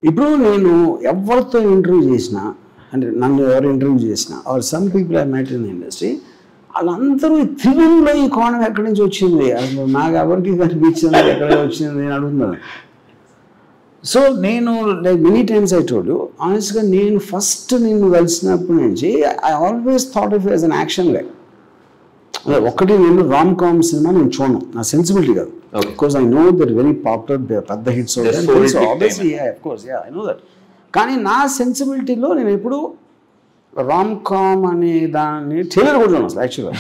ఇప్పుడు నేను ఎవరితో ఇంటర్వ్యూ చేసినా అంటే నన్ను ఎవరు ఇంటర్వ్యూ చేసినా or some people I met in the industry వాళ్ళందరూ త్రిగుణలో ఈ కోణం ఎక్కడి నుంచి వచ్చింది అసలు నాకు ఎవరికి కనిపించింది ఎక్కడ వచ్చింది నేను అడుగుతున్నాను. సో నేను like many times I told you ఆనెస్ట్గా నేను ఫస్ట్ నిన్ను కలిసినప్పటి నుంచి I always thought of as an action guy. ఒకటి నేను రామ్ కామ్ సినిమా నేను చూడను, నా సెన్సిబిలిటీ కాదు. Because I know that very popular పెద్ద హిట్స్ ఐ నో దట్. కానీ నా సెన్సిబిలిటీలో నేను ఎప్పుడు రామ్ కామ్ అనే దాన్ని ట్రైలర్ కూడా చూడను అసలు యాక్చువల్గా.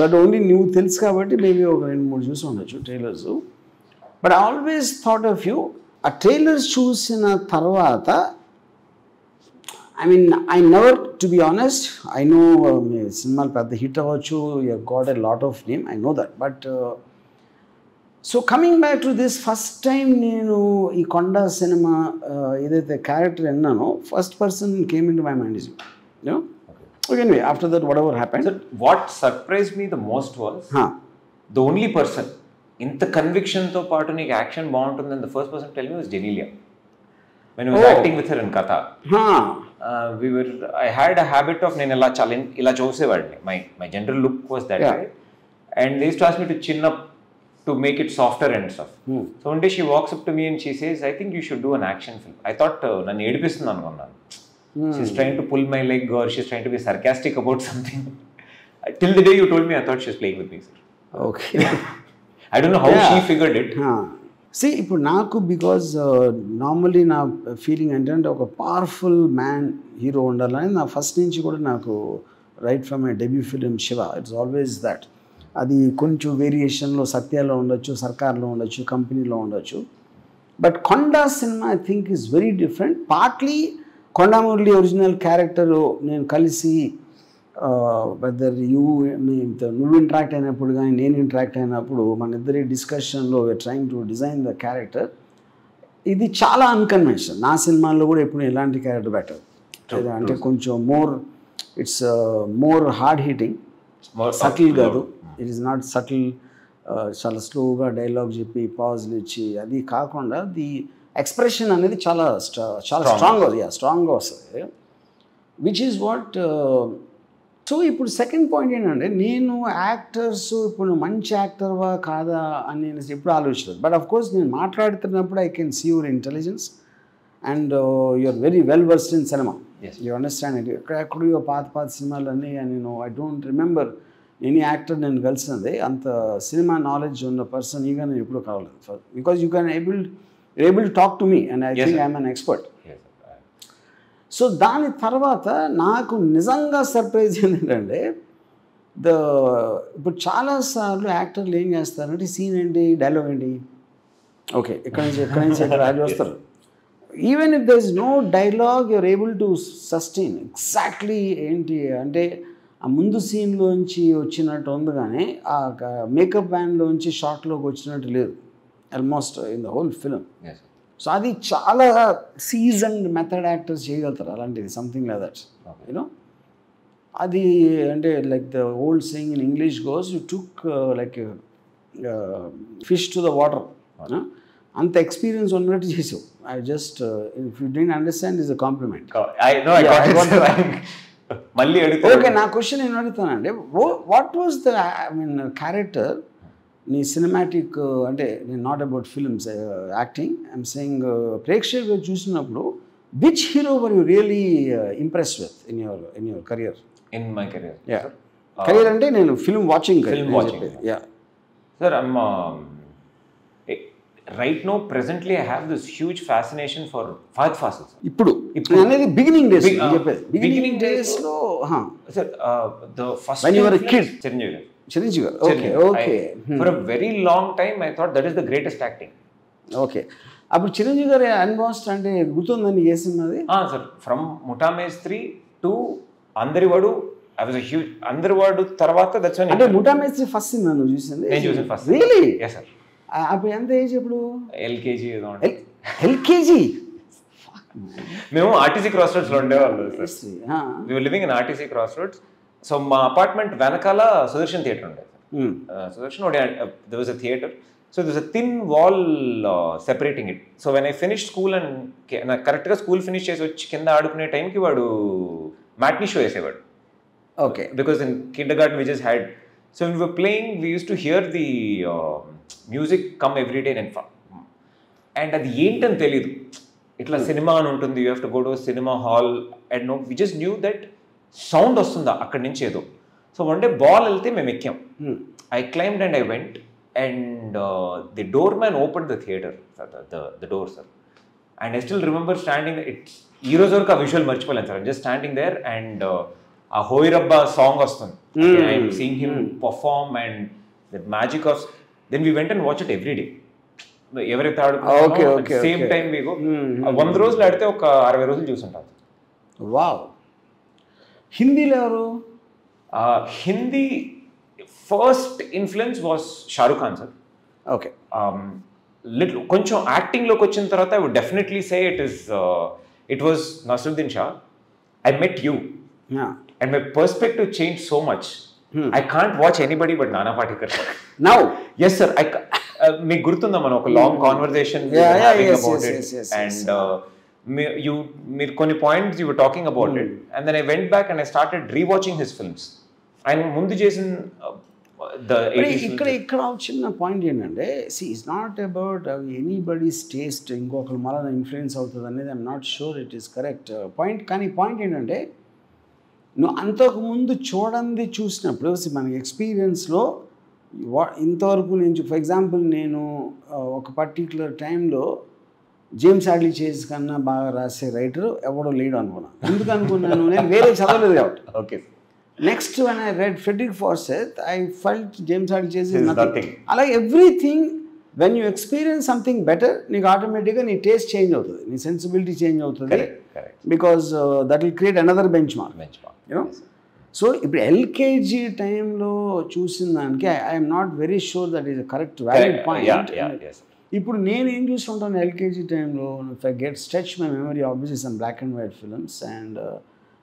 బట్ ఓన్లీ నువ్వు తెలుసు కాబట్టి మేబీ ఒక 2-3 చూసి ఉండొచ్చు trailers. But I always thought of you. ఆ ట్రైలర్స్ చూసిన తర్వాత I mean I never to be honest I know మీ సినిమాలు పెద్ద హిట్ అవ్వచ్చు, you got a lot of name, I know that. But so coming back to this first time నేను ఈ కొండ సినిమా ఏదైతే క్యారెక్టర్ విన్నానో first person came in to my mind is you. Anyway, after that, whatever happened. Sir, what surprised me the most was the only person in the conviction to part of action bound and the first person to tell me was Genelia. When I was acting with her in Katha, I had a habit of Nenela challenge, ila chose my general look was that way. And they used to ask me to chin up to make it softer and stuff. So one day she walks up to me and she says, I think you should do an action film. I thought, nannu edipistunnu anukunnanu. She's trying to pull my leg or she's trying to be sarcastic about something. Till the day you told me, I thought she was playing with me, sir. Okay. I don't know how she figured it. See, ఇప్పుడు నాకు because normally నా feeling ఏంటంటే ఒక powerful man hero ఉండాలని నా first నుంచి కూడా నాకు right from my debut film Shiva it's always that. అది కొంచెం వేరియేషన్లో సత్యాలో ఉండొచ్చు, సర్కార్లో ఉండొచ్చు, కంపెనీలో ఉండొచ్చు. But Konda cinema I think is very different. Partly Konda Murali original character నేను కలిసి వెదర్ నువ్వు ఇంటరాక్ట్ అయినప్పుడు కానీ నేను ఇంటరాక్ట్ అయినప్పుడు మన ఇద్దరి డిస్కషన్లో we're trying to design the character. ఇది చాలా అన్కన్వెన్షనల్. నా సినిమాల్లో కూడా ఎప్పుడు ఎలాంటి క్యారెక్టర్ బెటర్ అంటే కొంచెం it's more hard hitting, subtle కాదు. ఇట్ ఈస్ నాట్ సటిల్, చాలా స్లోగా డైలాగ్ చెప్పి పాజ్లు ఇచ్చి అది కాకుండా ది ఎక్స్ప్రెషన్ అనేది చాలా స్ట్రాంగ్గా వస్తుంది, విచ్ ఈజ్ వాట్. సో ఇప్పుడు సెకండ్ పాయింట్ ఏంటంటే నేను యాక్టర్స్ ఇప్పుడు మంచి యాక్టర్వా కాదా అని నేను ఎప్పుడు ఆలోచించలేదు. బట్ ఆఫ్ కోర్స్ నేను మాట్లాడుతున్నప్పుడు I can see your intelligence and you are very well versed in cinema. You understand it. ఎక్కడెక్కడో పాత సినిమాలన్నీ నేను I don't remember any actor నేను కలిసినది అంత సినిమా నాలెడ్జ్ ఉన్న పర్సన్ ఈగా నేను ఎప్పుడు కావలేదు. Because you can able to talk to me and I think I'm an expert. So దాని తర్వాత నాకు నిజంగా సర్ప్రైజ్ ఏంటంటే ఇప్పుడు చాలాసార్లు యాక్టర్లు ఏం చేస్తారంటే సీన్ ఏంటి, డైలాగ్ ఏంటి, ఓకే ఎక్కడి నుంచి అది వస్తారు. Even if there is no dialogue you're able to sustain exactly ఏంటి అంటే ఆ ముందు సీన్లోంచి వచ్చినట్టు ఉంది కానీ ఆ మేకప్ బ్యాన్లోంచి షార్ట్లోకి వచ్చినట్టు లేదు almost in the whole film. So అది చాలా సీజన్డ్ మెథడ్ యాక్టర్స్ చేయగలుగుతారు అలాంటిది, సంథింగ్ లైక్ దట్ యూనో. అది అంటే like the old saying in English goes you took like fish to the water. అంత ఎక్స్పీరియన్స్ ఉన్నట్టు చేసావు. I just if you didn't understand is a compliment. మళ్ళీ okay, నా question ఏం అడుగుతానంటే what was the I mean character నీ cinematic అంటే నేను not about films acting I'm saying ప్రేక్షకులు చూసినప్పుడు which hero were you really impressed with in your career? In my career, career అంటే నేను film watching yeah sir. I'm right no presently I have this huge fascination for Fahadh Faasil. ఇప్పుడు అనేది beginning days చెప్పేది. Beginning డేస్లో sir the first when you were a kid, Chiranjeevi garu. Okay. For a very long time I thought that is the greatest acting. Okay. అప్పుడు చిరంజీవి గారి అన్వాస్ట్ అంటే గుర్తుందని ఏ సినిమాది? Sir from Mutamestri to Andarivaadu I was a huge Andarivaadu తర్వాత that's when అంటే Muta Mestri first cinema నువ్వు చూసింది? నేను చూసాను ఫస్ట్. రియల్లీ? yes sir. అప్పుడు ఎంత ఏజ్? ఎప్పుడు ఎల్కేజీ ఏదో ఎల్కేజీ. మేము ఆర్టీసీ క్రాస్ రోడ్స్ లో ఉండేవాళ్ళు sir. We were living in RTC cross roads. So మా అపార్ట్మెంట్ వెనకాల సుదర్శన్ థియేటర్ ఉండేది. Sudarshan there was a theatre. So there's a thin wall separating it. So when I finished school and నాకు కరెక్ట్గా school finish చేసి వచ్చి కింద ఆడుకునే టైంకి వాడు మ్యాట్నీ షో వేసేవాడు. Okay. Because in kindergarten we just had, so when we were playing we used to hear the music come every day and అది ఏంటని తెలియదు. ఇట్లా సినిమా అని ఉంటుంది, you have to go to cinema hall and no, we just knew that sound వస్తుందా అక్కడి నుంచి ఏదో. సో వన్ డే బాల్ వెళ్తే మేము ఎక్కాం. I climbed and I went and the door man open the theatre, the door sir. And I still remember standing, it's ఈ రోజు వరకు ఆ విజువల్ మర్చిపోలేను sir. Just standing there and ఆ హోయిరబ్బా సాంగ్ వస్తుంది, I'm seeing him perform and that magic of, then we went and watch it every day. ఎవరైతే ఆడుకుంటారో సేమ్ టైం మీకు 100 రోజులు ఆడితే ఒక 60 రోజులు చూసుంటారు. వావ్. హిందీలో ఎవరు? Hindi first influence was Shahrukh Khan sir. Okay. Little కొంచెం యాక్టింగ్లోకి వచ్చిన తర్వాత I would definitely say it was Naseeruddin Shah. I met you and my perspective change so much. I can't watch anybody but Nana Patekar. Now? Yes sir. మీకు గుర్తుందా మనం ఒక long conversation about it and మీరు కొన్ని points you were talking about it and then I went back and I started rewatching his films. ఆయన ముందు చేసిన ఇక్కడ చిన్న పాయింట్ ఏంటంటే, see it's not about anybody's taste ఇంకొకరు మళ్ళీ ఇన్ఫ్లుయెన్స్ అవుతుంది అనేది I'm not sure it is correct point. కానీ పాయింట్ ఏంటంటే, నువ్వు అంతకుముందు చూసినప్పుడు మన ఎక్స్పీరియన్స్లో ఇంతవరకు నేను, ఫర్ ఎగ్జాంపుల్ నేను ఒక పర్టిక్యులర్ టైంలో జేమ్స్ హ్యాడ్లీ చేజ్ కన్నా బాగా రాసే రైటర్ ఎవడో లేడు అనుకున్నాను. ఎందుకు అనుకున్నాను, నేను వేరే చదవలేదు కాబట్టి. Okay. Next when I read Frederick Forsyth I felt James Hadley Chase is nothing. అలాగే everything when you experience something better, నీకు ఆటోమేటిక్గా నీ టేస్ట్ చేంజ్ అవుతుంది, నీ సెన్సిబిలిటీ చేంజ్ అవుతుంది. Because that will create another benchmark, you know. So ఇప్పుడు LKG టైంలో చూసిన దానికి I'm not very sure that is correct valid point. ఇప్పుడు నేను ఏం చూస్తుంటాను ఎల్కేజీ టైంలో, if I get stretch my memory obviously some black and white films, and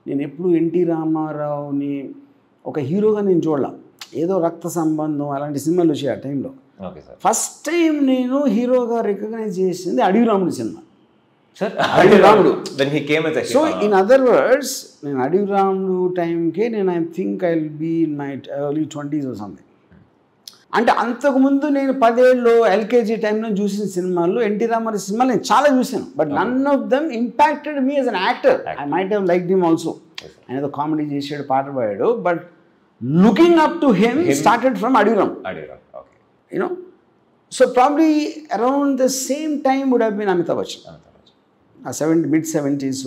నేను ఎప్పుడు ఎన్టీ రామారావుని ఒక హీరోగా నేను చూడాల, ఏదో రక్త సంబంధం అలాంటి సినిమాలు వచ్చాయి ఆ టైంలో. ఫస్ట్ టైం నేను హీరోగా రికగ్నైజ్ చేసింది అడవి రాముడు సినిమా. అడవి రాముడు. సో ఇన్ అదర్ వర్డ్స్, నేను అడవి రాముడు టైంకే నేను I think I will be in my early 20s or something. అంటే అంతకుముందు నేను 10 ఏళ్ళు ఎల్కేజీ టైంలో చూసిన సినిమాల్లో ఎన్టీ రామారావు సినిమాలు నేను చాలా చూసాను, but none of them impacted me as an actor. I might have liked him also. ఆయన ఏదో కామెడీ చేసాడు, పాట పాడాడు, but looking up to him started from Adaviram, you know. So probably around the same time would have been Amitabh Bachchan. Mid-70s,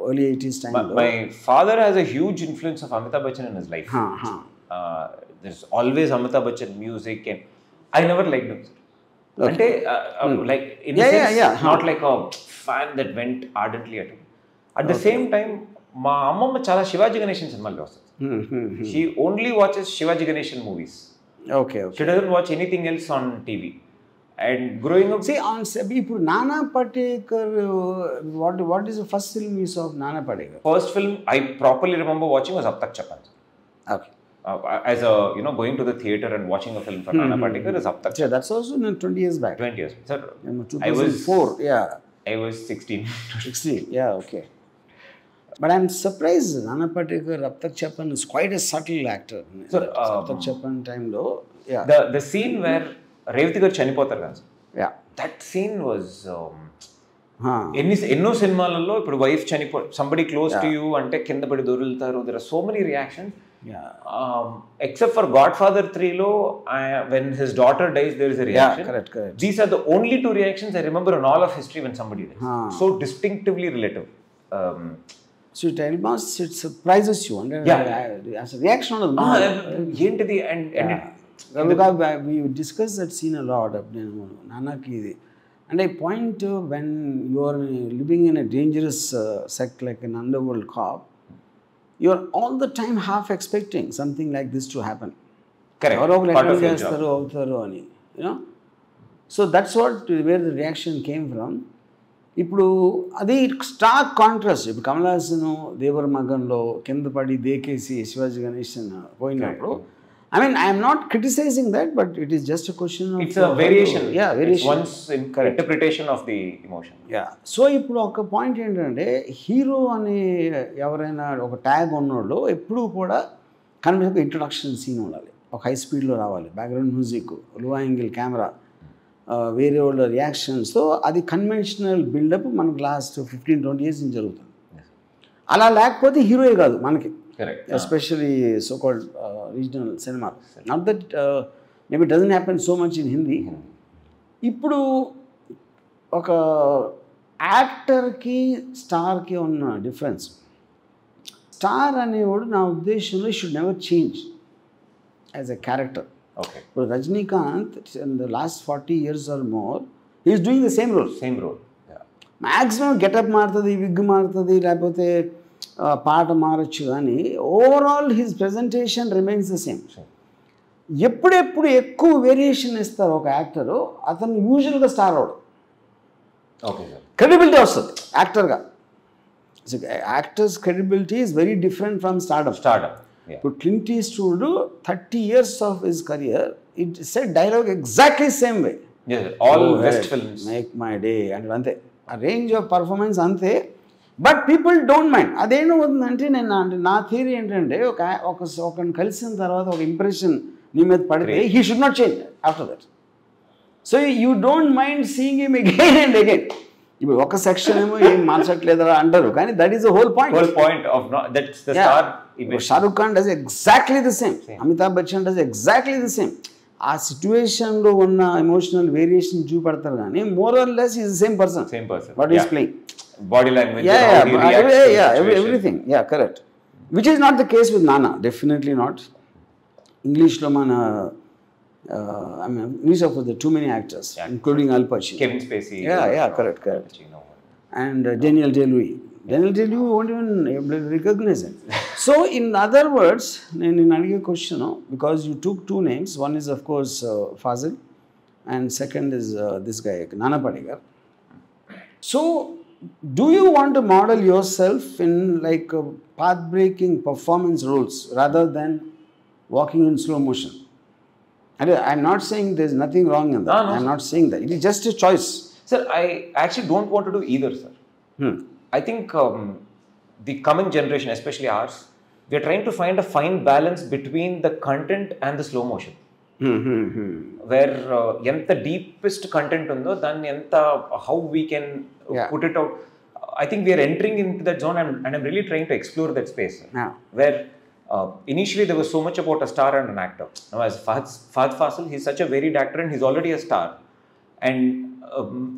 early 80s time. My father has a huge influence of Amitabh Bachchan in his life. There's always Amitabh Bachchan music, and I never liked him. Okay. Like in a sense, not like a fan that went ardently at him. At the same time, మా అమ్మమ్మ చాలా శివాజీ గణేషన్ సినిమాలు వస్తుంది. She only watches Shivaji Ganeshan movies. Okay. She doesn't watch anything else on TV. And growing up, see on ఇప్పుడు నానా Patekar, what is the first film you saw of Nana Patekar? First film I properly remember watching was Ab Tak Chapan. Okay. As a, you know, going to the theater and watching a film for Nana Patekar is Ab Tak Chapan. Yeah, that's also 20 years back. 20 years. Sir, 2004. I was 16. 16. Yeah, okay. But I'm surprised Nana Patekar, Ab Tak Chapan is quite a subtle actor. So Ab Tak Chapan time lo, yeah. The scene where Revathi గారు చనిపోతారు కదా, that scene was ఎన్నో సినిమాలలో ఇప్పుడు wife somebody close to you అంటే కింద పడి దొరులుతారు. There are so many reactions. Except for Godfather 3లో when his daughter dies there is a reaction. Correct. These are the only 2 reactions I remember in all of history when somebody dies. So distinctively relative. So it surprises you. As a reaction on the ఏంటిది and because we discussed that scene a lot. Nanaki, and I point to when you are living in a dangerous sect like an underworld cop, you are all the time half expecting something like this to happen. Correct. Part of your job. You know, so that's where the reaction came from. ఇప్పుడు అది Stark contrast. ఇప్పుడు కమల్ హాసన్ దేవర మగన్లో కింద పడి దేకేసి శివాజీ గణేషన్ పోయినప్పుడు I mean, I am not criticizing that, but it is just a question of... It's a variation. Yeah, variation. It's one's interpretation of the emotion. Yeah. So, ఇప్పుడు ఒక point ఏంటంటే hero అని ఎవరైనా ఒక ట్యాగ్ ఉన్నోళ్ళు ఎప్పుడూ కూడా కన్వెన్షన్ ఇంట్రొడక్షన్ సీన్ ఉండాలి, ఒక హై స్పీడ్లో రావాలి, background music, low angle camera, వేరే వాళ్ళ రియాక్షన్స్తో అది కన్వెన్షనల్ బిల్డప్ మనకు లాస్ట్ 15-20 years నుంచి జరుగుతుంది. అలా లేకపోతే హీరోయే కాదు మనకి, especially so called regional cinema. Not that maybe doesn't happen so much in Hindi. ఇప్పుడు ఒక యాక్టర్కి స్టార్కి ఉన్న డిఫరెన్స్, స్టార్ అనేవాడు నా ఉద్దేశంలో should never change as a character. ఇప్పుడు Rajinikanth in the last 40 years or more he is doing the same role. Maximum getup మారుతుంది, wig మారుతుంది, లేకపోతే పాట మారచ్చు, కానీ overall his presentation remains the same. ఎప్పుడెప్పుడు ఎక్కువ వేరియేషన్ ఇస్తారు ఒక యాక్టరు, అతను యూజువల్గా స్టార్ అవడు, క్రెడిబిలిటీ వస్తుంది యాక్టర్గా. Actors credibility is very different from stardom. ఇప్పుడు Clint Eastwood 30 years of his career it said dialogue exactly same way, all best films, make my day అంటే అంతే, ఆ రేంజ్ ఆఫ్ పర్ఫార్మెన్స్ అంతే. But people don't mind. అదేమవుతుందంటే నా theory ఏంటంటే ఒకరిని కలిసిన తర్వాత ఒక ఇంప్రెషన్ నీ మీద పడితే he should not change after that. So you don't mind seeing him again and again. ఇప్పుడు ఒక సెక్షన్ ఏమో ఏం మార్చట్లేదా అంటారు, కానీ that is the whole point of that's the star. Shahrukh Khan does exactly the same, Amitabh Bachchan does exactly the same. ఆ సిచ్యువేషన్లో ఉన్న emotional variation చూపెడతారు, కానీ more or less is the same person what is playing. Body language, everything, correct, which is not the case with Nana, definitely not. English lo mana I mean English of the too many actors, including Al Pacino, Kevin Spacey, correct, and Daniel Day-Lewis won't even recognize him. So in other words, in another question, because you took two names, one is of course Fazil and second is this guy Nana Patekar. So do you want to model yourself in like path-breaking performance roles rather than walking in slow motion? I'm not saying there's nothing wrong in that. I'm not saying that. It is just a choice. Sir, I actually don't want to do either, sir. I think the coming generation, especially ours, we are trying to find a fine balance between the content and the slow motion. Where enta deepest content undo then enta how we can put it out. I think we are entering into that zone, and I'm really trying to explore that space, where initially there was so much about a star and an actor. Now as Fahad Fasil, he's such a varied actor and he's already a star, and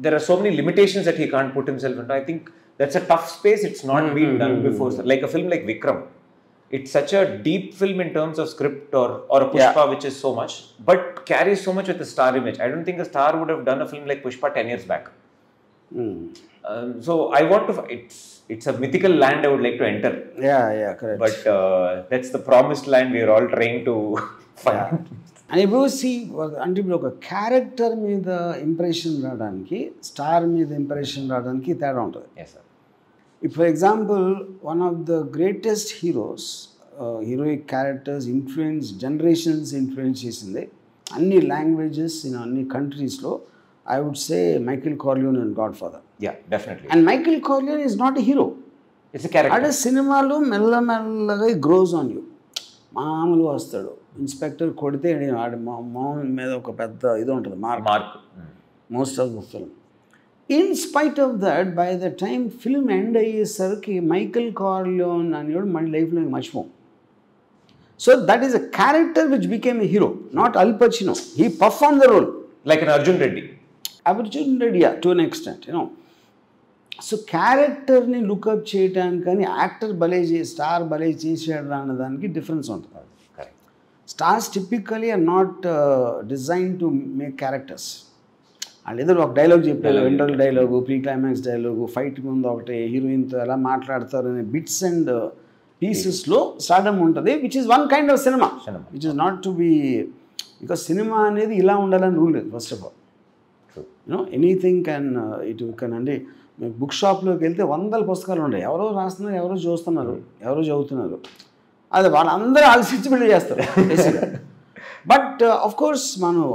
there are so many limitations that he can't put himself into. I think that's a tough space. It's not been done before, like a film like Vikram. It's such a deep film in terms of script, or a Pushpa, which is so much, but carries so much with the star image. I don't think a star would have done a film like Pushpa 10 years back. So I want to. It's a mythical land I would like to enter. Correct. But that's the promised land we are all trying to find. And if you see, అంటే ఇప్పుడు ఒక character మీద impression రావడానికి star మీద impression రావడానికి తేడా ఉంటుంది. Yes, sir. If, for example, one of the greatest heroes, heroic characters influence generations, influence chesindi anni languages in anni countries lo, I would say Michael Corleone and Godfather. Yeah, definitely. And Michael Corleone is not a hero. It's a character. Ade cinema lo mella mellaga grows on you. మామూలు వస్తాడు, inspector కొడితే ఆడి మామూలు మీద ఒక పెద్ద ఇది ఉంటుంది, mark most of the film. In spite of that, by the time film end అయ్యేసరికి మైకల్ కార్లియోన్ అనేవాడు మన లైఫ్లో మర్చిపోం. So that is a character which became a hero, not Al Pacino. He performed the role. Like an Arjun Reddy. Arjun Reddy, to an extent, so క్యారెక్టర్ని lookup చేయటానికి కానీ actor భలే star భలే చేసాడు అన్నదానికి డిఫరెన్స్ ఉంటుంది. Stars typically are not design to make characters. వాళ్ళు ఏదో ఒక డైలాగ్ చెప్పారు, interval dialogue, pre climax dialogue, fight ముందు ఒకటి, హీరోయిన్తో ఎలా మాట్లాడతారు అనే బిట్స్ అండ్ పీసెస్లో స్టార్డమ్ ఉంటుంది, which is one kind of cinema, which is not to be, because cinema అనేది ఇలా ఉండాలని రూల్ లేదు. First of all anything can it can అంటే బుక్ షాప్లోకి వెళ్తే 100 పుస్తకాలు ఉంటాయి, ఎవరో రాస్తున్నారు, ఎవరో చూస్తున్నారు, ఎవరో చదువుతున్నారు, అది వాళ్ళందరూ ఆలోచించి బిల్డ్ చేస్తారు బేసిక్గా. బట్ ఆఫ్ కోర్స్ మనం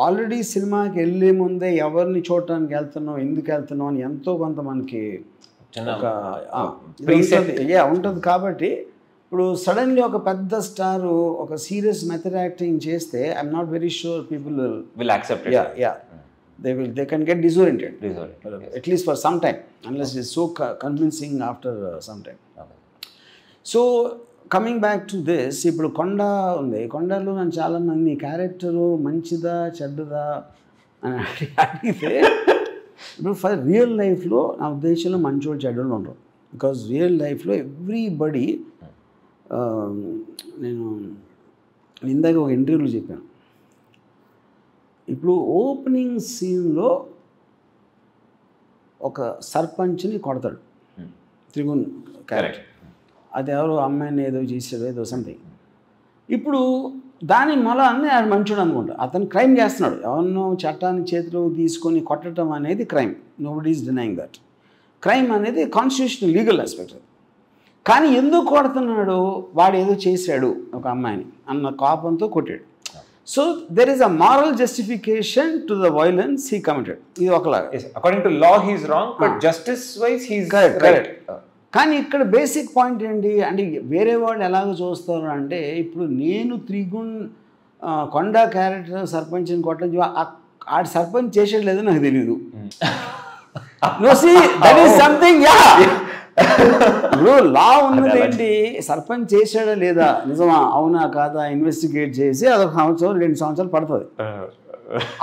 ఆల్రెడీ సినిమాకి వెళ్ళే ముందే ఎవరిని చూడటానికి వెళ్తున్నాం, ఎందుకు వెళ్తున్నాం అని ఎంతో కొంత మనకి ఒక ఉంటుంది. కాబట్టి ఇప్పుడు సడన్లీ ఒక పెద్ద స్టార్ ఒక సీరియస్ మెథడ్ యాక్టింగ్ చేస్తే I'm not very sure people will accept. they can get disoriented at least for some time unless it's so convincing after some time. So coming back to this, ఇప్పుడు కొండ ఉంది, కొండలో నన్ను చాలామంది character మంచిదా చెడ్డదా అని అడిగితే ఇప్పుడు ఫర్ రియల్ లైఫ్లో నా ఉద్దేశంలో మంచోళ్ళు చెడ్డలు ఉండరు. బికాజ్ రియల్ లైఫ్లో ఎవ్రీబడి నేను ఇందాక ఒక ఇంటర్వ్యూలో చెప్పాను, ఇప్పుడు ఓపెనింగ్ సీన్లో ఒక సర్పంచ్ని కొడతాడు త్రిగుణ్ క్యారెక్టర్, అది ఎవరో అమ్మాయిని ఏదో చేసాడు ఏదో సంథింగ్. ఇప్పుడు దాని మూలాన్ని ఆయన మంచోడు అనుకుంటా, అతను క్రైమ్ చేస్తున్నాడు, ఎవరినో చట్టాన్ని చేతిలో తీసుకొని కొట్టడం అనేది crime, nobody is denying that. Crime అనేది కాన్స్టిట్యూషనల్ లీగల్ ఆస్పెక్ట్. కానీ ఎందుకు కొడుతున్నాడు, వాడు ఏదో చేశాడు ఒక అమ్మాయిని అన్న కోపంతో కొట్టాడు. So there is a moral justification to the violence he committed. ఇది ఒకలాగా. Yes, according to law he is wrong, but justice wise he is right. కానీ ఇక్కడ బేసిక్ పాయింట్ ఏంటి అంటే వేరే వాళ్ళు ఎలాగ చూస్తారు అంటే ఇప్పుడు నేను త్రిగుణ్ కొండ క్యారెక్టర్ సర్పంచ్ని కొట్టడం ఆడు సర్పంచ్ చేసేది లేదో నాకు తెలీదు. No, see, that is something, yeah. ఇప్పుడు లా ఉన్నది ఏంటి, సర్పంచ్ చేసాడా లేదా నిజమా అవునా కాదా ఇన్వెస్టిగేట్ చేసి అదొక సంవత్సరం 2 సంవత్సరాలు పడుతుంది.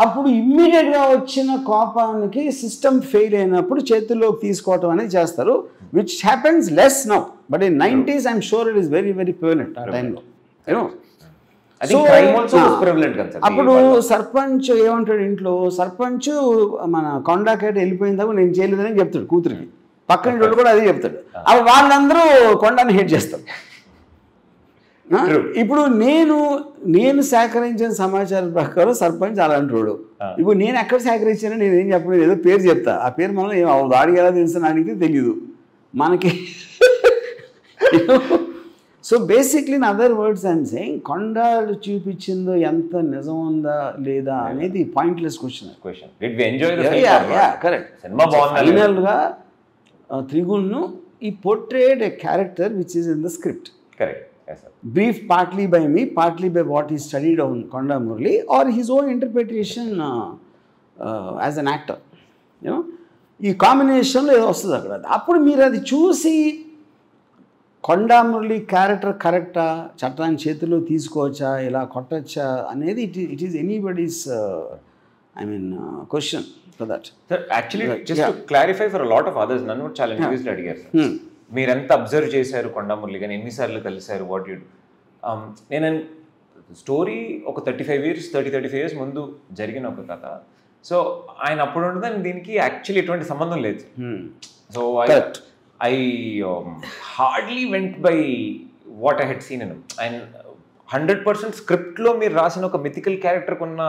అప్పుడు ఇమ్మీడియట్గా వచ్చిన కోపానికి సిస్టమ్ ఫెయిల్ అయినప్పుడు చేతుల్లోకి తీసుకోవటం అనేది చేస్తారు, which happens less now, but in 90s I'm sure it is very very prevalent ఆ టైంలో. అప్పుడు సర్పంచ్ ఏమంటాడు ఇంట్లో, సర్పంచ్ మన కొండకేట వెళ్ళిపోయిన తర్వాత నేను చేయలేదని చెప్తాడు కూతురికి, పక్కన వాళ్ళు కూడా అదే చెప్తాడు. అప్పుడు వాళ్ళందరూ కొండని హేట్ చేస్తారు. ఇప్పుడు నేను సేకరించిన సమాచారం ప్రకారం సర్పంచ్ అలాంటి వాడు. ఇప్పుడు నేను ఎక్కడ సేకరించానో నేను ఏం చెప్పలేదు, ఏదో పేరు చెప్తా, ఆ పేరు మనం ఏం వాడికి ఎలా తెలుసు నాకు తెలియదు మనకి. So basically in other words I'm saying కొండలు చూపించిందో ఎంత నిజం ఉందా లేదా అనేది పాయింట్లెస్ క్వశ్చన్. కరెక్ట్. ఫైనల్గా త్రిగుణ్ను ఈ portrayed a character which is in the script. Correct. Brief partly by me, partly by what he studied on Konda Murli or his own interpretation as an actor. You know, ఈ కాంబినేషన్లో ఏదో వస్తుంది అక్కడ. అప్పుడు మీరు అది చూసి కొండా మురళి క్యారెక్టర్ కరెక్టా, చట్టాన్ని చేతిలో తీసుకోవచ్చా, ఇలా కొట్టచ్చా అనేది it is anybody's question for that. Sir actually just to clarify for lot of others, నన్ను చాలా ఇంటర్వ్యూస్లో అడిగారు సార్, మీరు ఎంత అబ్జర్వ్ చేశారు కొండా మురళి గారిని, ఎన్నిసార్లు కలిశారు, వాట్ యూ. నేను స్టోరీ ఒక 35 years ముందు జరిగిన ఒక కథ. సో ఆయన అప్పుడు ఉండదని దీనికి యాక్చువల్లీ ఎటువంటి సంబంధం లేదు. So I hardly went by what I had seen in. And 100% స్క్రిప్ట్లో మీరు రాసిన ఒక మిథికల్ క్యారెక్టర్కి ఉన్న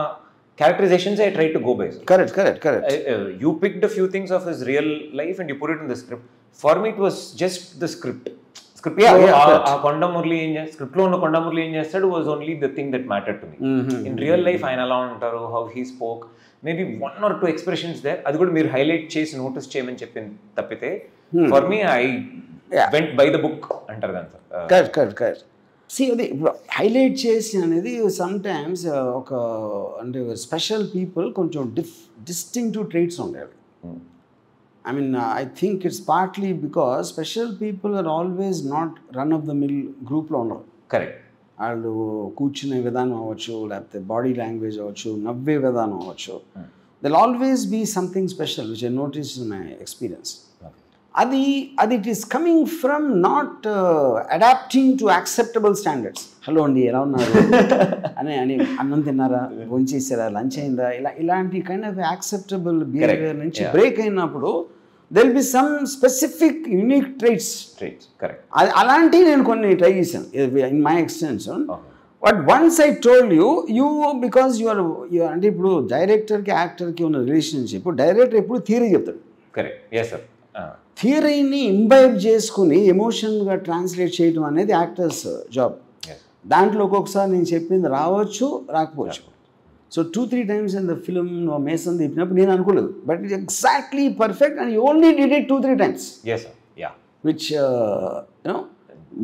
characterizations I tried to go by. Correct. You picked a few things of his real life and you put it in the script. For me, it was just the script. Script Konda Murli script lo unna Konda Murli em chestadu was only the thing that mattered to me. In real life, ఆయన ఎలా ఉంటారు, how he spoke, maybe 1 or 2 expressions there. అది కూడా మీరు highlight చేసి notice చేయమని చెప్పింది తప్పితే, for me, I went by the book అంటారు కదా సార్. Correct. See, అది ఇప్పుడు హైలైట్ చేసి అనేది సమ్టైమ్స్ ఒక అంటే స్పెషల్ పీపుల్ కొంచెం డిస్టింక్టివ్ ట్రేట్స్ ఉండేవి. I mean, I think it's partly because special people are always not run-of-the-mill గ్రూప్లో ఉండరు. కరెక్ట్. వాళ్ళు కూర్చునే విధానం అవ్వచ్చు, లేకపోతే బాడీ లాంగ్వేజ్ అవ్వచ్చు, నవ్వే విధానం అవ్వచ్చు, there'll always be something special which I notice in my experience. అది it is coming from not adapting to acceptable standards. Hello అండి ఎలా ఉన్నారు అని అన్నం తిన్నారా, భోంచేసారా, లంచ్ అయిందా, ఇలాంటి కైండ్ ఆఫ్ యాక్సెప్టబుల్ బిహేవియర్ నుంచి బ్రేక్ అయినప్పుడు there will be some specific unique traits. Correct. అలాంటివి నేను కొన్ని ట్రై చేశాను in my extension. But once I told you because you're అంటే ఇప్పుడు డైరెక్టర్కి యాక్టర్కి ఉన్న రిలేషన్షిప్, డైరెక్టర్ ఎప్పుడు థియరీ చెప్తాడు. కరెక్ట్. Yes sir. థియరీని ఇంబైబ్ చేసుకుని ఎమోషన్గా ట్రాన్స్లేట్ చేయడం అనేది యాక్టర్స్ జాబ్. దాంట్లో ఒక్కొక్కసారి నేను చెప్పింది రావచ్చు రాకపోవచ్చు. So 2-3 times in the film మేసన్ తిప్పినప్పుడు నేను అనుకోలేదు, but it exactly perfect and you only did it 2-3 times. Yes, sir. Yeah. Which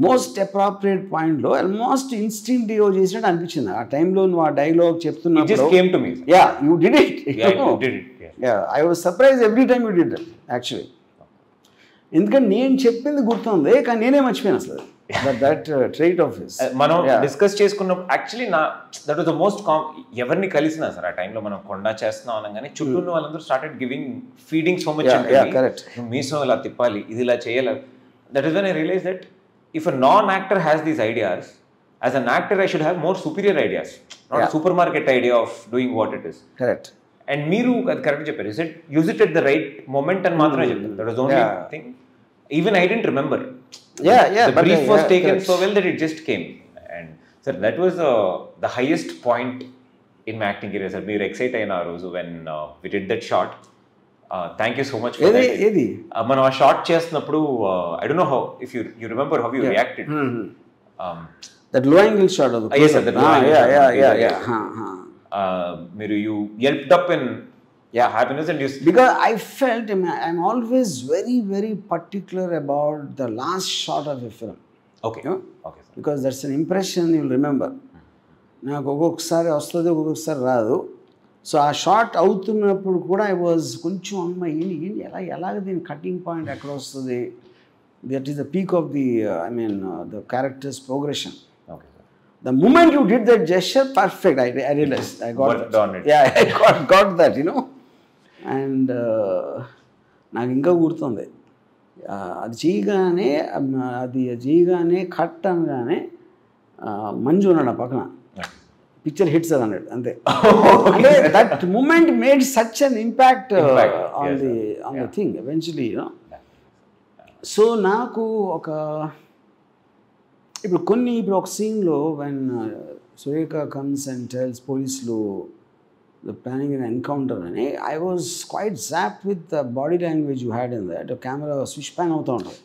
most appropriate పాయింట్లో ఆల్మోస్ట్ ఇన్స్టింక్టివ్ చేసినట్టు అనిపించింది ఆ టైంలో. నువ్వు ఆ డైలాగ్ చెప్తున్నప్పుడు It just came to me. Yeah you did it. Yeah, you did it. Yeah. I was surprise every time you did it actually. ఎందుకంటే నేను చెప్పింది గుర్తుంది కానీ నేనే మర్చిపోయాను అసలు. దట్ ట్రైట్ ఆఫ్ హిస్ మనం డిస్కస్ చేసుకున్నప్పుడు actually that was the most ఎవరిని కలిసినా సార్ ఆ టైంలో మనం కొండా చేస్తున్నాం అనగానే చుట్టూ ఉన్న వాళ్ళందరూ started giving feeding so much. Correct. మీసో ఇలా తిప్పాలి, ఇది ఇలా చేయాలి. That is when I realise that if a non actor has these ideas, as an actor I should have more superior ideas, not supermarket idea of doing what it is. Correct. And మీరు అది correct చెప్పారు. Use it at the right moment అని మాత్రమే చెప్తారు. That was only thing. Even I didn't remember. The brief was taken so well that it just came. And sir, that was the highest point in my acting career. Sir, we're excited in our rozu when we did that shot. Thank you so much for that. Edi మనం ఆ shot చేస్తున్నప్పుడు I don't know how, if you remember how you reacted. That low angle shot of the yes sir, that low angle shot. Yeah. You yelped up in happiness and you... Because I felt I'm always very, very particular about the last shot of a film. Okay. You know? Okay, sir. Because that's an impression you'll remember. నాకు ఒక్కొక్కసారి వస్తుంది, ఒక్కొక్కసారి రాదు. So ఆ short అవుతున్నప్పుడు కూడా I was కొంచెం అమ్మ ఎలాగ దీని కటింగ్ పాయింట్ ఎక్కడ వస్తుంది. That is the peak of the the characters progression. The moment you did that gesture, perfect. I realized. I got worked that. on it. Yeah, I got that, you know. And నాకు ఇంకా గుర్తుంది అది చేయగానే cut అనగానే మంజు ఉన్నాడు పక్కన, picture hits అది అన్నాడు అంతే. అంటే that moment made such an impact on the thing eventually, you know. So నాకు ఇప్పుడు ఒక సీన్లో when Surekha comes and tells పోలీసులు ద ప్లానింగ్ ఇన్ ఎన్కౌంటర్ అని, I was quite zapped with the body language you had in that. Camera switch pan అవుతూ ఉంటుంది,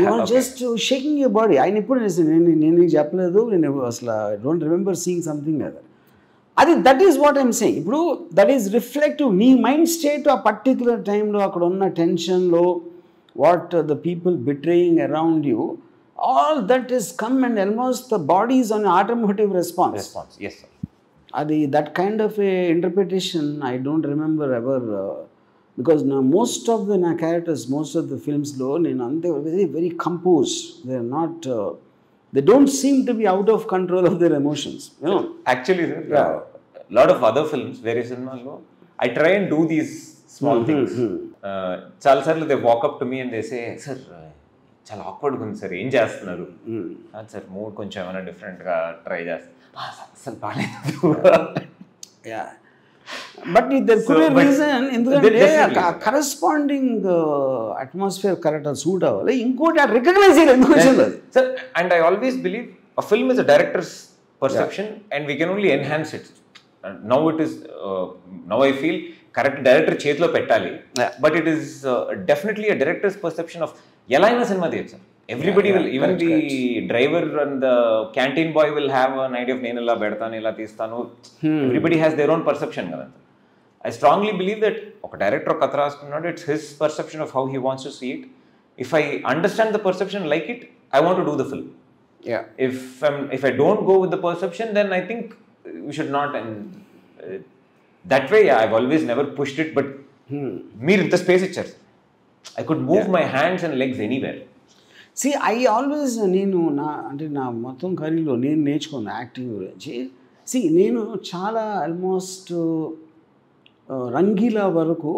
you was just shaking your body. ఆయన ఎప్పుడు నేను చెప్పలేదు, నేను అసలు I don't remember seeing something other. అది that is what I'm saying. ఇప్పుడు దట్ ఈస్ రిఫ్లెక్టివ్. నీ మైండ్ స్టేట్ ఆ పర్టిక్యులర్ టైంలో అక్కడ ఉన్న టెన్షన్లో, what the people betraying around you, all that is come and almost the body is on automotive response. Yes sir. Adi that kind of a interpretation I don't remember ever, because now most of the characters, most of the films lo nenu ante very very composed. They are not they don't seem to be out of control of their emotions, you know. Actually sir, a lot of other films, various cinemas lo I try and do these small things. Chaal sarlu they walk up to me and they say, sir చాలా ఆక్వర్డ్గా ఉంది sir, ఏం చేస్తున్నారు sir, mood కొంచెం ఏమైనా డిఫరెంట్గా try చేస్తారు, అసలు బాగాలేదు. But there could be reason, ఎందుకంటే కరెస్పాండింగ్ అట్మాస్ఫియర్ కరెక్ట్ సూట్ అవ్వాలి. ఇంకోటి ఆ రికగ్నైజ్ చేయాలి ఎందుకు వచ్చింది sir. And I always believe a film is a director's perception and we can only enhance it. Now I feel correct director చేతిలో పెట్టాలి, but it is definitely a director's perception of ఎలా అయినా cinema తీయచ్చు sir. Everybody will, even the driver and the canteen boy will have an idea of నేను ఇలా పెడతాను, ఇలా తీస్తాను. Everybody has their own perception కదా. ఐ స్ట్రాంగ్లీ బిలీవ్ దట్ ఒక డైరెక్టర్ ఒక కథ రాసుకున్నాడు, it's his perception of how he wants to see it. If I understand the perception, like it, I want to do the film. If I don't go with the perception, then I think we should not. And that way, I've always never pushed it, but meer inta space icharu. I could move my hands and legs anywhere. See, I always నేను నా మొత్తం కరీర్లో నేను నేర్చుకున్న acting గురించి. నేను చాలా almost Rangeela వరకు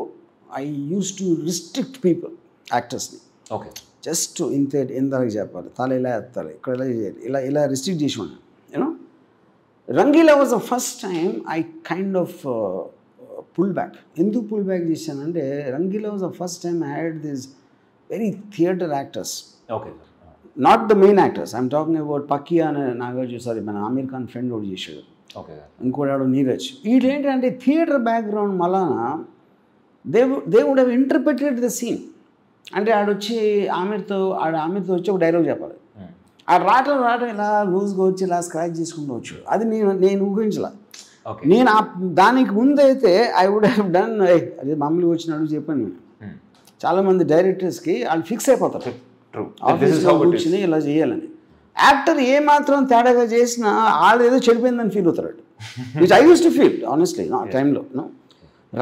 I use to restrict people, యాక్టర్స్ని. ఓకే, జస్ట్ ఇంతవరకు చెప్పాలి, తల ఇలా ఎత్తాలి, ఇక్కడ ఇలా చేయాలి, ఇలా రిస్ట్రిక్ట్ చేసి ఉన్నాను. You know, Rangeela was the first time I kind of pull back. ఎందుకు పుల్ బ్యాక్ చేశానంటే, Rangeela was the first time I had this very theatre actors. Okay, not the main actors, I'm talking about Pakkiya అనే Nagarjuna, sorry మన Aamir Khan friend ఒకటి చేశాడు, okay, ఇంకోటి నీరజ్. వీళ్ళేంటంటే theatre background మళ్ళాన they would have interpreted the scene. అంటే ఆడొచ్చి ఆమెతో వచ్చి ఒక డైలాగ్ చెప్పాలి, ఆ రావటం ఇలా లూజ్గా వచ్చి ఇలా స్క్రాచ్ చేసుకుంటూ వచ్చు. అది నేను ఊహించలే. నేను దానికి ముందైతే ఐ వుడ్ హ్యావ్ డన్ అది మామూలుగా వచ్చినట్టు చెప్పాను నేను. చాలామంది డైరెక్టర్స్కి వాళ్ళు ఫిక్స్ అయిపోతారు ఆఫీస్లో కూర్చుని ఇలా చేయాలని. యాక్టర్ ఏమాత్రం తేడాగా చేసినా వాళ్ళు ఏదో చెడిపోయిందని ఫీల్ అవుతారు. Which I use to feel honestly ఆ టైంలో.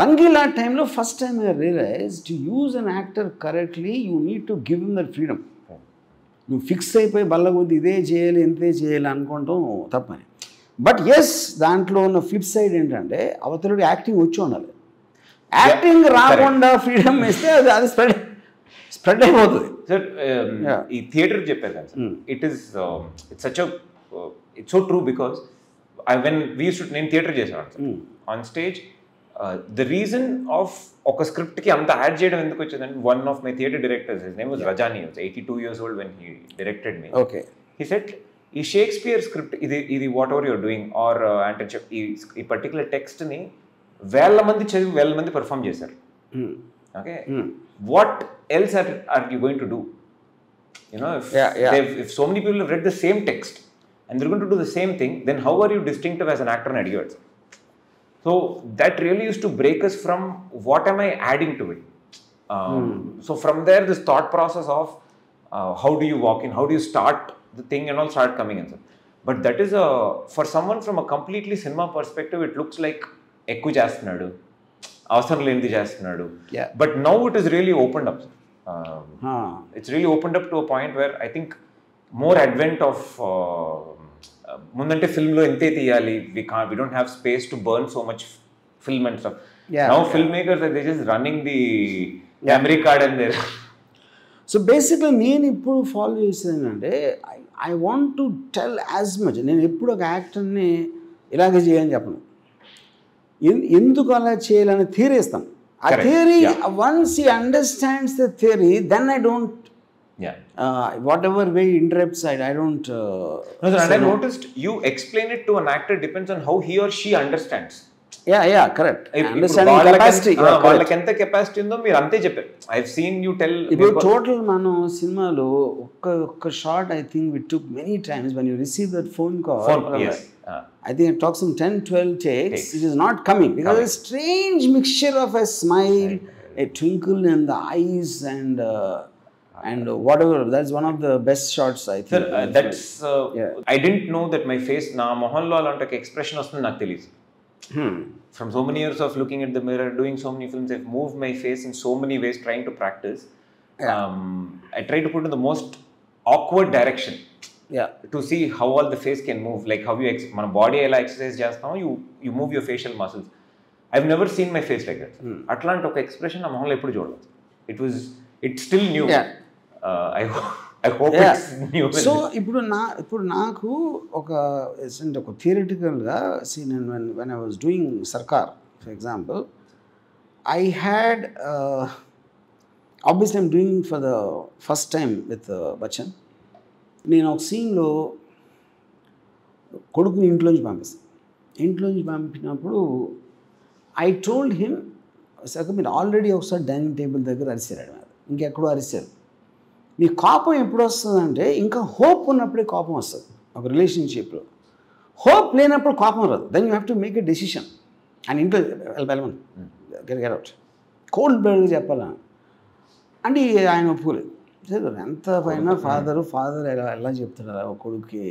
రంగీలా టైంలో first time I realise to use an actor correctly you need to give him that freedom. నువ్వు ఫిక్స్ అయిపోయి బల్లగొద్ది ఇదే చేయాలి ఇంతే చేయాలి అనుకోవటం తప్పని. బట్ ఎస్ దాంట్లో ఉన్న ఫ్లిప్ సైడ్ ఏంటంటే అవతలుడు యాక్టింగ్ వచ్చి ఉండాలి. యాక్టింగ్ రాకుండా ఫ్రీడమ్ ఇస్తే అది స్ప్రెడ్ అయిపోతుంది. సార్ ఈ థియేటర్ చెప్పారు కదా sir, it's such it's so true because when we use to నేను థియేటర్ చేసాను on stage. The reason of ఒక స్క్రిప్ట్కి అంత యాడ్ చేయడం ఎందుకు వచ్చిందంటే one of my theatre directors his name was Rajani, 82 years old when he directed me. Okay. He said ఈ Shakespeare script ఇది whatever you're doing or అంటే ఈ పర్టికులర్ టెక్స్ట్ని 1,000 మంది చదివి 1,000 మంది పర్ఫామ్ చేశారు. Okay, what else are you going to do? You know, if so many people have read the same text and they're going to do the same thing, then how are you distinctive as an actor and adiots? So that really used to break us from what am I adding to it. So from there, this thought process of how do you walk in, how do you start the thing and all start coming in. But that is for someone from a completely cinema perspective, it looks like ekku chestunadu, avasaram lenidi chestunadu. But now it is really opened up. It's really opened up to a point where I think more advent of ముందంటే ఫిల్మ్లో ఎంతే తీయాలి, we don't have space to burn so much film and stuff. Now filmmakers are just running the memory card and there. So basically నేను ఇప్పుడు follow చేసేదంటే I want to tell as much. నేను ఎప్పుడు ఒక యాక్టర్ని ఇలాగే చేయని చెప్పను, ఎందుకు అలా చేయాలని థియరీ ఇస్తాను. ఆ theory once he understands the theory then I don't whatever way interrupts I don't no, and I noticed you explain it to an actor depends on how he or she understands. Yeah correct. Understanding capacity, వాళ్ళకి ఎంత capacity ఉందో మీరు అంతే చెప్పారు. I have seen you tell. ఇప్పుడు total మనం సినిమాలో ఒక్క shot I think we took many times when you receive that phone call. Yes. I think it talks some 10-12 takes. It is not coming because a strange mixture of a smile, a twinkle in the eyes and whatever. That's one of the best shots I think. Sir, that's I didn't know that my face na mohanlo alante expression vastundi naku teliyadu. From so many years of looking at the mirror, doing so many films, I've moved my face in so many ways trying to practice. I try to put in the most awkward direction to see how all the face can move, like how you mana body ela exercise chestamo, you move your facial muscles. I've never seen my face like that. Atlanti oka expression na mohanlo eppudu chodaladu. It's still new. I hope it's new. So ఇప్పుడు నాకు ఒక థియరిటికల్గా when I was doing Sarkar, for example, I had obviously I'm doing for the first time with Bachchan. నేను ఒక సీన్లో కొడుకుని ఇంట్లోంచి పంపించినప్పుడు I told him, sir మీరు ఆల్రెడీ ఒకసారి డైనింగ్ టేబుల్ దగ్గర అరిసారు, ఇంకెక్కడో అరిసారు. మీ కోపం ఎప్పుడు వస్తుందంటే ఇంకా హోప్ ఉన్నప్పుడే కోపం వస్తుంది. ఒక రిలేషన్షిప్లో హోప్ లేనప్పుడు కోపం రాదు. Then you have to make a decision. And ఇంట్లో వెళ్ళమని గెట్ అవుట్ కోల్డ్ బ్లడ్గా చెప్పాలా అంటే ఆయన ఒప్పుకోలేదు. సరే ఎంత పైన ఫాదర్ ఎలా చెప్తారా ఒక కొడుక్కి.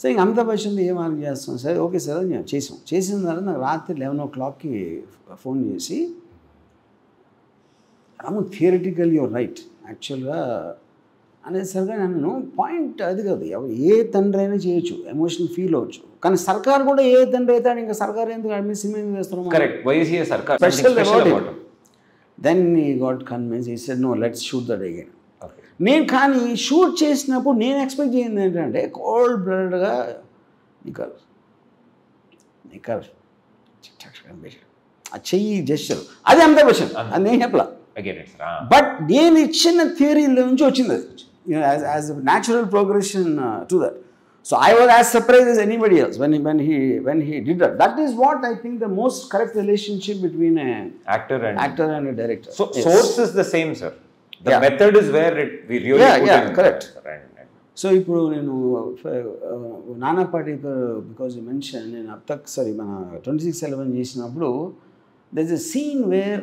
సరే ఇంక అంత పైన ఏం ఆర్గ్యూ చేస్తాం. సరే ఓకే సార్ అని చేసిన తర్వాత నాకు రాత్రి 11 o'clockకి ఫోన్ చేసి థియరిటికల్ యువర్ రైట్ యాక్చువల్గా అనేసరిగా నన్ను పాయింట్ అది కాదు, ఏ తండ్రి అయినా చేయొచ్చు, ఎమోషనల్ ఫీల్ అవ్వచ్చు. కానీ సర్కార్ కూడా ఏ తండ్రి అవుతాడు, ఇంకా సర్కార్ ఎందుకు అడ్మిట్ సినిమా ఎందుకు చేస్తున్నాం special. Then he got convince, he said no let's shoot that again. నేను కానీ షూట్ చేసినప్పుడు నేను ఎక్స్పెక్ట్ చేయింది ఏంటంటే కోల్డ్ బ్లడ్గా నికర్ ఆ చెయ్యి జెస్చర్ అది అంత క్వశ్చన్, అది నేను చెప్పలా. బట్ నేను ఇచ్చిన థియరీలో నుంచి వచ్చింది అది, as natural progression to that. So I was as surprised as anybody else when he did that. That is what I think the most correct relationship between an actor and a director. So yes. Source is the same, sir. The method is where we really put in. Correct. So ఇప్పుడు నేను నానా Patekar because you mention నేను అబ్ తక్ sorry మన 26/11 చేసినప్పుడు there is a scene where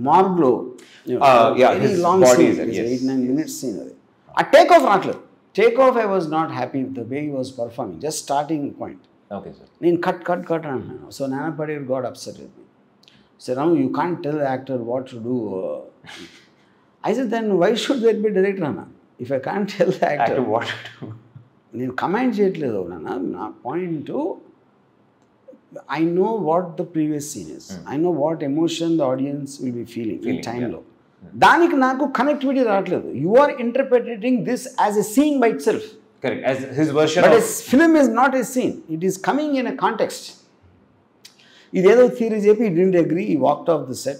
మార్గ్లో very long scene 8-9 minutes scene అది ఆ టేక్ ఆఫ్ రావట్లేదు. Take off I was not happy with the way he was performing just starting point. Okay sir. నేను కట్ అంటున్నాను. So Nana Patekar got upset with me. So Ramu, you can't tell the actor what to do. I said, then why should there be director అన్న? If I can't tell the actor what to do. నేను comment చేయట్లేదు నాన్న. నా point I know what the previous scene is. I know what emotion the audience will be feeling in time-లో. దానికి నాకు connectivity రావట్లేదు. You are interpreting this as a scene by itself. Correct. As his version But of... a film is not a scene. It is coming in a context. ఇదేదో theory చెప్పి he didn't agree. He walked off the set.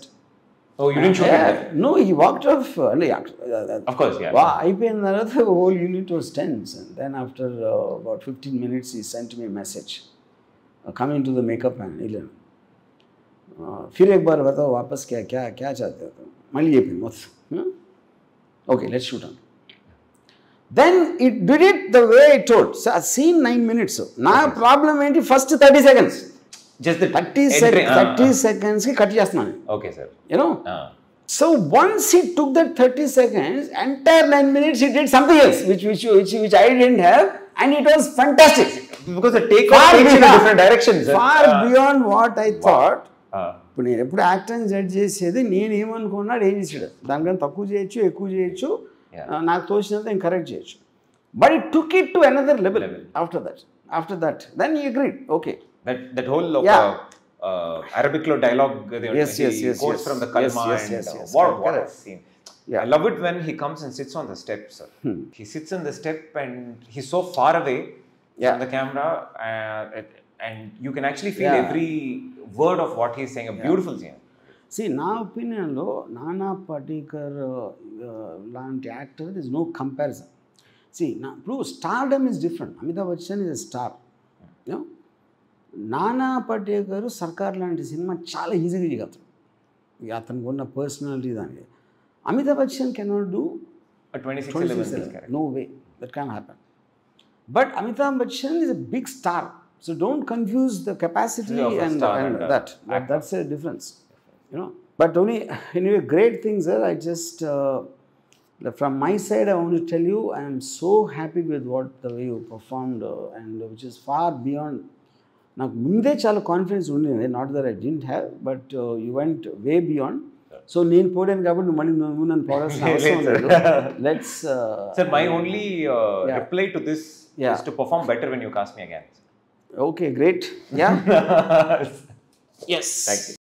Oh, you didn't shoot it? No, he walked off. Of course, yeah. అయిపోయిన తర్వాత the whole unit was tense. And then after about 15 minutes, he sent me a message. Coming to the makeup man, फिर एक बार बताओ वापस क्या चाहते हो? మళ్ళీ చెప్పింది మొత్తం. Okay, let's shoot on. Then it did it the way I told. So I seen 9 minutes. నా ప్రాబ్లం ఏంటి first 30 seconds. Just the 30 seconds కి కట్ చేస్తున్నాను. Okay, sir. You know? So once he took that 30 seconds, entire 9 minutes he did something else, which I didn't have, and it was fantastic. Because the take off takes in a different direction, sir. Far beyond what I thought. ఇప్పుడు నేను ఎప్పుడు యాక్టర్ని judge చేసేది నేను ఏమనుకున్నాడు ఏం చేసాడు. దానికన్నా తక్కువ చేయొచ్చు, ఎక్కువ చేయొచ్చు, నాకు తోచినంత నేను కరెక్ట్ చేయొచ్చు. But it took it to another level after that then he agreed. Okay. That whole Arabic lo dialogue, yes, quotes from the Kalma, and what a scene. I love it when he comes and sits on the steps, sir. He sits on the step and he's so far away from the camera, and you can actually feel every word of what he's saying. A beautiful scene. See, నా ఒపీనియన్లో నానా పాటేకర్ లాంటి actor this no comparison. See, ఇప్పుడు stardom is different. Amitabh Bachchan is a star. Nana Patekar సర్కార్ లాంటి cinema చాలా ఈజీగా చేయగలుగుతాడు. అతనికి ఉన్న పర్సనాలిటీ దానికి. Amitabh Bachchan cannot do 26/11. No way. That can't happen. But Amitabh Bachchan is a big star. So don't confuse the capacity and that. That's a difference. You know. But only anyway, great things, sir. I just from my side, I want to tell you, I am so happy with the way you performed, and which is far beyond. నాకు ముందే చాలా confidence ఉండేది. Not that I didn't have, but you went way beyond. So నేను పోయాను కాబట్టి నువ్వు నన్ను పోవాల్సిన అవసరం లేదు. Let's Sir, my only reply to this is to perform better when you cast me again. Okay, great. Yeah. Yes. Thank you.